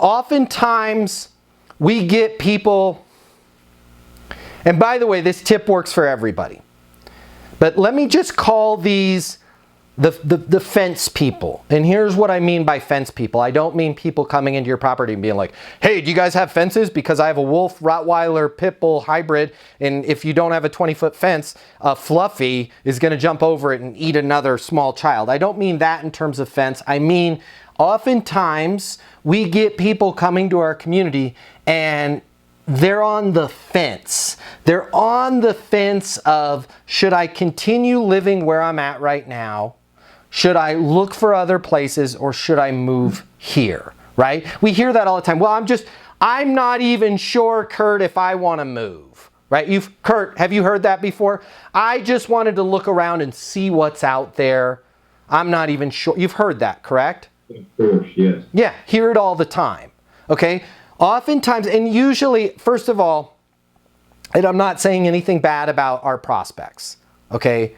Oftentimes we get people, and by the way, this tip works for everybody, but let me just call these the fence people. And here's what I mean by fence people. I don't mean people coming into your property and being like, hey, do you guys have fences? Because I have a wolf, Rottweiler, pit bull hybrid, and if you don't have a 20-foot fence, Fluffy is going to jump over it and eat another small child. I don't mean that in terms of fence. I mean, oftentimes we get people coming to our community and they're on the fence. They're on the fence of, should I continue living where I'm at right now? Should I look for other places, or should I move here, right? We hear that all the time. Well, I'm not even sure, Kurt, if I want to move, right? Kurt, have you heard that before? I just wanted to look around and see what's out there. I'm not even sure. You've heard that, correct? Of course, yes. Yeah, hear it all the time, okay? Oftentimes, and usually, first of all, and I'm not saying anything bad about our prospects, okay?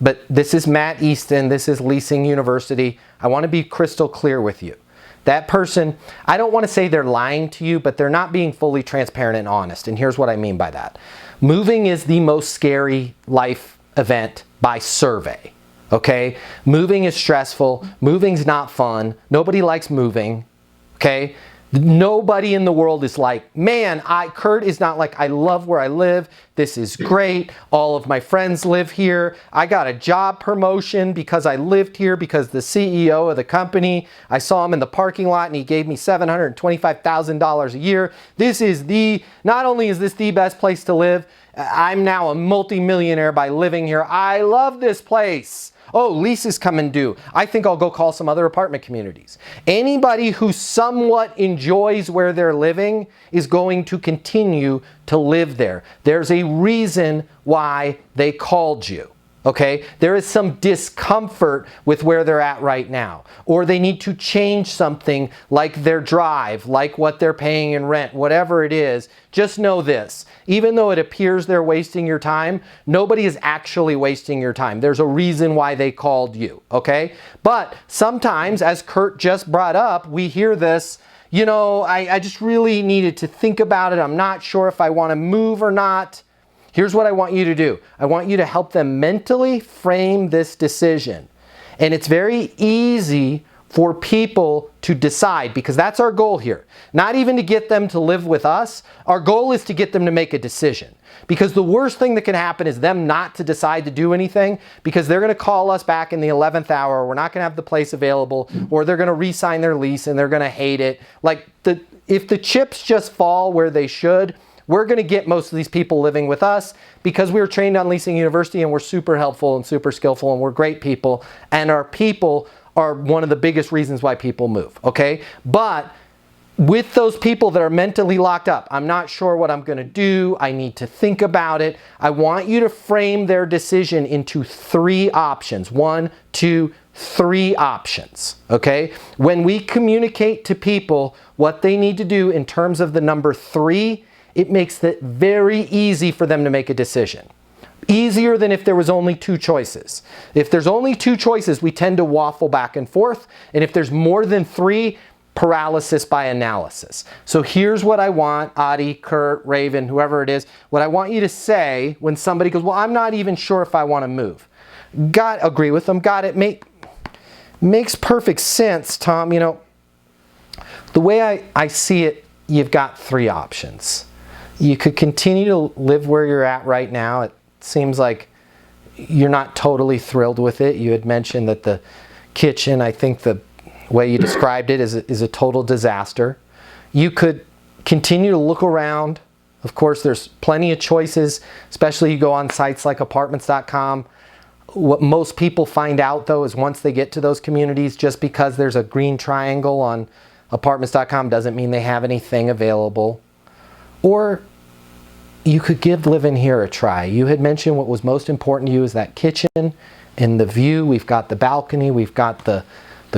But this is Matt Easton, this is Leasing University. I want to be crystal clear with you. That person, I don't want to say they're lying to you, but they're not being fully transparent and honest. And here's what I mean by that. Moving is the most scary life event by survey, okay? Moving is stressful. Moving's not fun. Nobody likes moving, okay? Nobody in the world is like, man, Kurt is not like, I love where I live. This is great. All of my friends live here. I got a job promotion because I lived here, because the CEO of the company, I saw him in the parking lot and he gave me $725,000 a year. Not only is this the best place to live, I'm now a multimillionaire by living here. I love this place. Oh, leases come and due. I think I'll go call some other apartment communities. Anybody who somewhat enjoys where they're living is going to continue to live there. There's a reason why they called you. Okay, there is some discomfort with where they're at right now, or they need to change something like their drive, like what they're paying in rent, whatever it is. Just know this, even though it appears they're wasting your time, nobody is actually wasting your time. There's a reason why they called you, okay? But sometimes, as Kurt just brought up, we hear this, you know, I just really needed to think about it. I'm not sure if I want to move or not. Here's what I want you to do. I want you to help them mentally frame this decision. And it's very easy for people to decide, because that's our goal here. Not even to get them to live with us. Our goal is to get them to make a decision. Because the worst thing that can happen is them not to decide to do anything, because they're going to call us back in the 11th hour. We're not going to have the place available, or they're going to re-sign their lease and they're going to hate it. Like, if the chips just fall where they should, we're going to get most of these people living with us, because we were trained on Leasing University and we're super helpful and super skillful and we're great people, and our people are one of the biggest reasons why people move, okay? But with those people that are mentally locked up, I'm not sure what I'm going to do, I need to think about it, I want you to frame their decision into 3 options. 1, 2, 3 options, okay? When we communicate to people what they need to do in terms of the number 3, it makes it very easy for them to make a decision. Easier than if there was only 2 choices. If there's only 2 choices, we tend to waffle back and forth. And if there's more than 3, paralysis by analysis. So here's what I want, Adi, Kurt, Raven, whoever it is, what I want you to say when somebody goes, well, I'm not even sure if I want to move. Agree with them. Got it. Makes perfect sense, Tom. You know, the way I see it, you've got 3 options. You could continue to live where you're at right now. It seems like you're not totally thrilled with it. You had mentioned that the kitchen, I think the way you described it, is a total disaster. You could continue to look around. Of course, there's plenty of choices, especially you go on sites like apartments.com. What most people find out, though, is once they get to those communities, just because there's a green triangle on apartments.com doesn't mean they have anything available. Or you could give living here a try. You had mentioned what was most important to you is that kitchen and the view. We've got the balcony. We've got the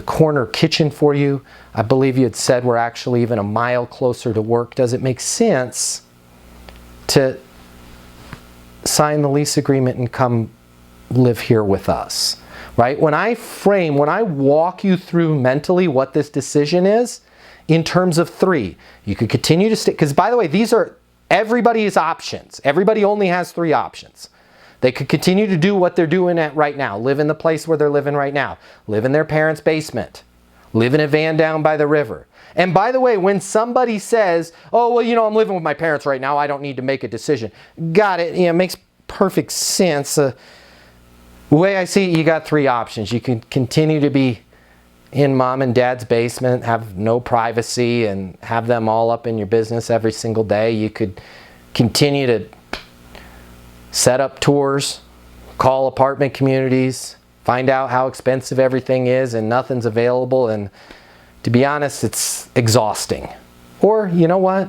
corner kitchen for you. I believe you had said we're actually even a mile closer to work. Does it make sense to sign the lease agreement and come live here with us? Right? When I walk you through mentally what this decision is, in terms of 3. You could continue to stick, because by the way, these are everybody's options. Everybody only has 3 options. They could continue to do what they're doing right now. Live in the place where they're living right now. Live in their parents' basement. Live in a van down by the river. And by the way, when somebody says, oh, well, you know, I'm living with my parents right now, I don't need to make a decision. Got it. It makes perfect sense. The way I see it, you got 3 options. You can continue to be in mom and dad's basement, have no privacy, and have them all up in your business every single day. You could continue to set up tours, call apartment communities, find out how expensive everything is and nothing's available, and to be honest, it's exhausting. Or, you know what?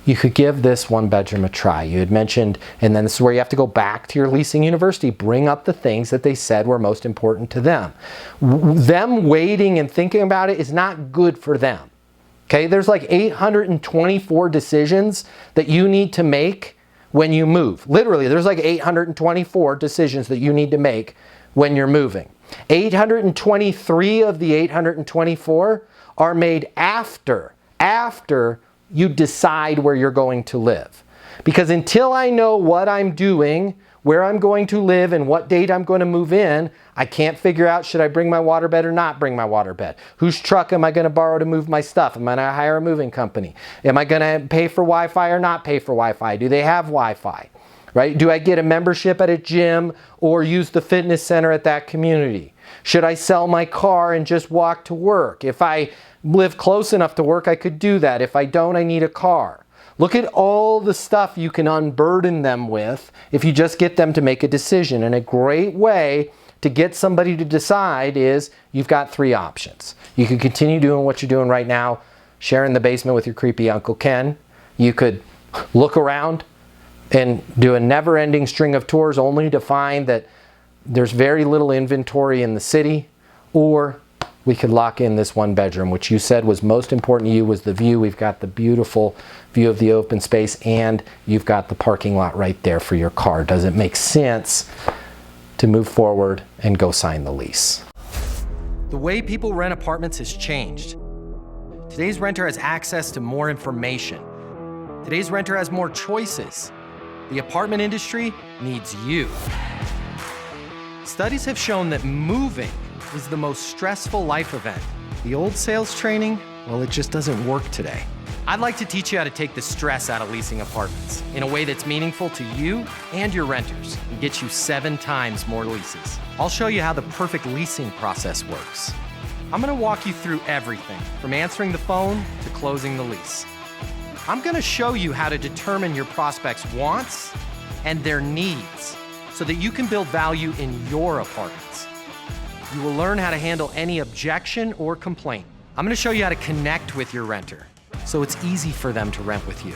You could give this 1-bedroom a try. You had mentioned, and then this is where you have to go back to your leasing university, bring up the things that they said were most important to them. Them waiting and thinking about it is not good for them. Okay, there's like 824 decisions that you need to make when you move. Literally, there's like 824 decisions that you need to make when you're moving. 823 of the 824 are made after you decide where you're going to live. Because until I know what I'm doing, where I'm going to live, and what date I'm going to move in, I can't figure out, should I bring my waterbed or not bring my waterbed? Whose truck am I going to borrow to move my stuff? Am I going to hire a moving company? Am I going to pay for Wi-Fi or not pay for Wi-Fi? Do they have Wi-Fi? Right? Do I get a membership at a gym or use the fitness center at that community? Should I sell my car and just walk to work? If I live close enough to work, I could do that. If I don't, I need a car. Look at all the stuff you can unburden them with if you just get them to make a decision. And a great way to get somebody to decide is you've got 3 options. You could continue doing what you're doing right now, sharing the basement with your creepy Uncle Ken. You could look around and do a never-ending string of tours only to find that there's very little inventory in the city. Or we could lock in this 1-bedroom, which you said was most important to you was the view. We've got the beautiful view of the open space, and you've got the parking lot right there for your car. Does it make sense to move forward and go sign the lease? The way people rent apartments has changed. Today's renter has access to more information. Today's renter has more choices. The apartment industry needs you. Studies have shown that moving is the most stressful life event. The old sales training, well, it just doesn't work today. I'd like to teach you how to take the stress out of leasing apartments in a way that's meaningful to you and your renters and get you 7 times more leases. I'll show you how the perfect leasing process works. I'm gonna walk you through everything from answering the phone to closing the lease. I'm gonna show you how to determine your prospects' wants and their needs so that you can build value in your apartments. You will learn how to handle any objection or complaint. I'm gonna show you how to connect with your renter so it's easy for them to rent with you.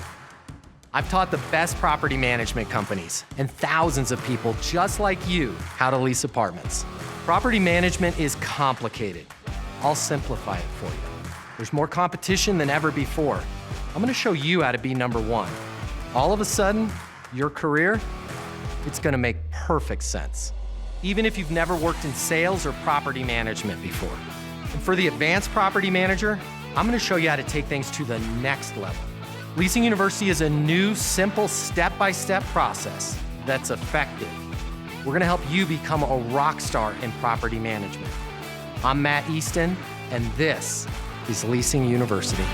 I've taught the best property management companies and thousands of people just like you how to lease apartments. Property management is complicated. I'll simplify it for you. There's more competition than ever before. I'm gonna show you how to be number 1. All of a sudden, your career, it's gonna make perfect sense. Even if you've never worked in sales or property management before. And for the advanced property manager, I'm gonna show you how to take things to the next level. Leasing University is a new, simple, step-by-step process that's effective. We're gonna help you become a rock star in property management. I'm Matt Easton, and this is Leasing University.